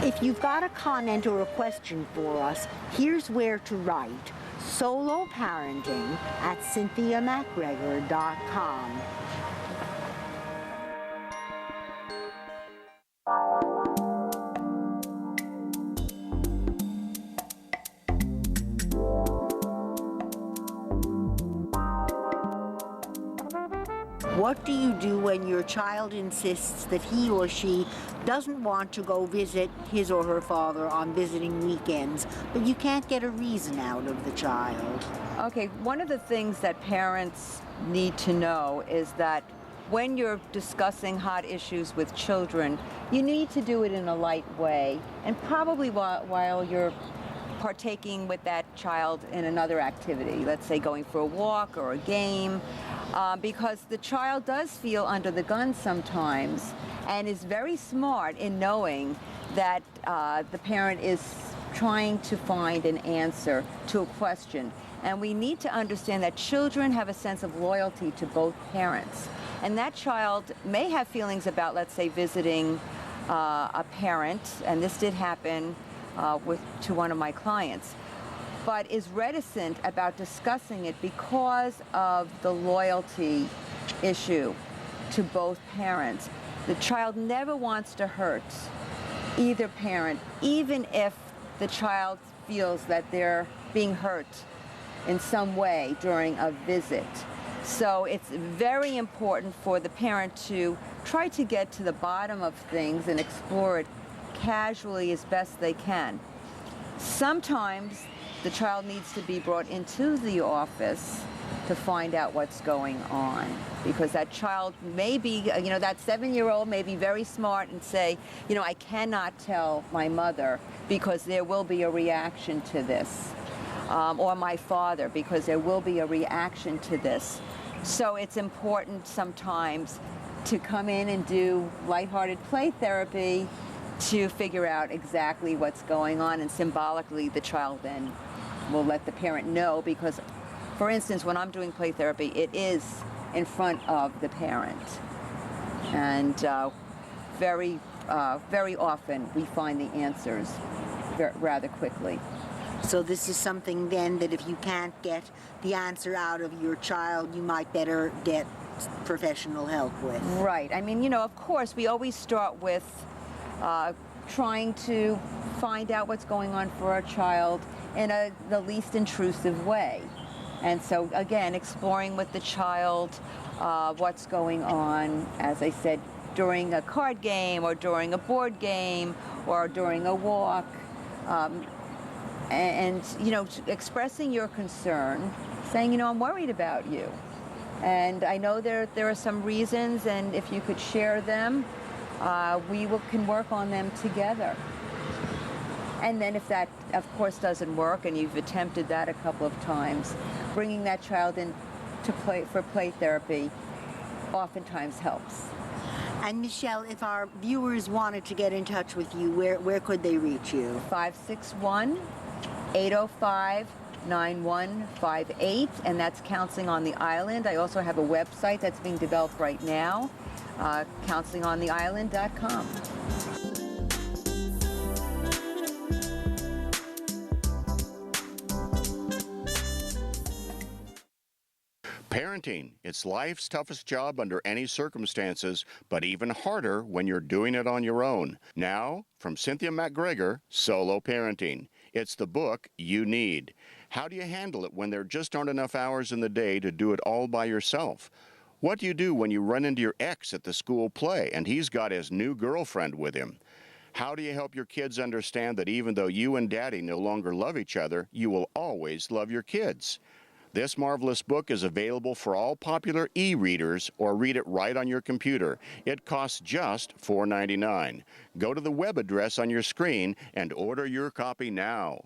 If you've got a comment or a question for us, here's where to write. soloparenting@cynthiamacgregor.com. What do you do when your child insists that he or she doesn't want to go visit his or her father on visiting weekends, but you can't get a reason out of the child? Okay, one of the things that parents need to know is that when you're discussing hot issues with children, you need to do it in a light way, and probably while you're partaking with that child in another activity, let's say going for a walk or a game, because the child does feel under the gun sometimes and is very smart in knowing that the parent is trying to find an answer to a question. And we need to understand that children have a sense of loyalty to both parents. And that child may have feelings about, let's say, visiting a parent, and this did happen to one of my clients, but is reticent about discussing it because of the loyalty issue to both parents. The child never wants to hurt either parent, even if the child feels that they're being hurt in some way during a visit. So it's very important for the parent to try to get to the bottom of things and explore it casually as best they can. Sometimes the child needs to be brought into the office to find out what's going on, because that child may be, that 7-year-old may be very smart and say, I cannot tell my mother because there will be a reaction to this, or my father because there will be a reaction to this. So it's important sometimes to come in and do lighthearted play therapy to figure out exactly what's going on, and symbolically the child then will let the parent know, because, for instance, when I'm doing play therapy, it is in front of the parent. And very often we find the answers rather quickly. So this is something then that if you can't get the answer out of your child, you might better get professional help with. Right. I mean, of course, we always start with trying to find out what's going on for our child in the least intrusive way. And so, again, exploring with the child what's going on, as I said, during a card game or during a board game or during a walk. And expressing your concern, saying, I'm worried about you. And I know there are some reasons, and if you could share them, we can work on them together. And then if that, of course, doesn't work, and you've attempted that a couple of times, bringing that child in for play therapy oftentimes helps. And Michelle, if our viewers wanted to get in touch with you, where could they reach you? 561-805-9158, and that's Counseling on the Island. I also have a website that's being developed right now, counselingontheisland.com. Parenting, it's life's toughest job under any circumstances, but even harder when you're doing it on your own. Now, from Cynthia MacGregor, Solo Parenting. It's the book you need. How do you handle it when there just aren't enough hours in the day to do it all by yourself? What do you do when you run into your ex at the school play and he's got his new girlfriend with him? How do you help your kids understand that even though you and Daddy no longer love each other, you will always love your kids? This marvelous book is available for all popular e-readers, or read it right on your computer. It costs just $4.99. Go to the web address on your screen and order your copy now.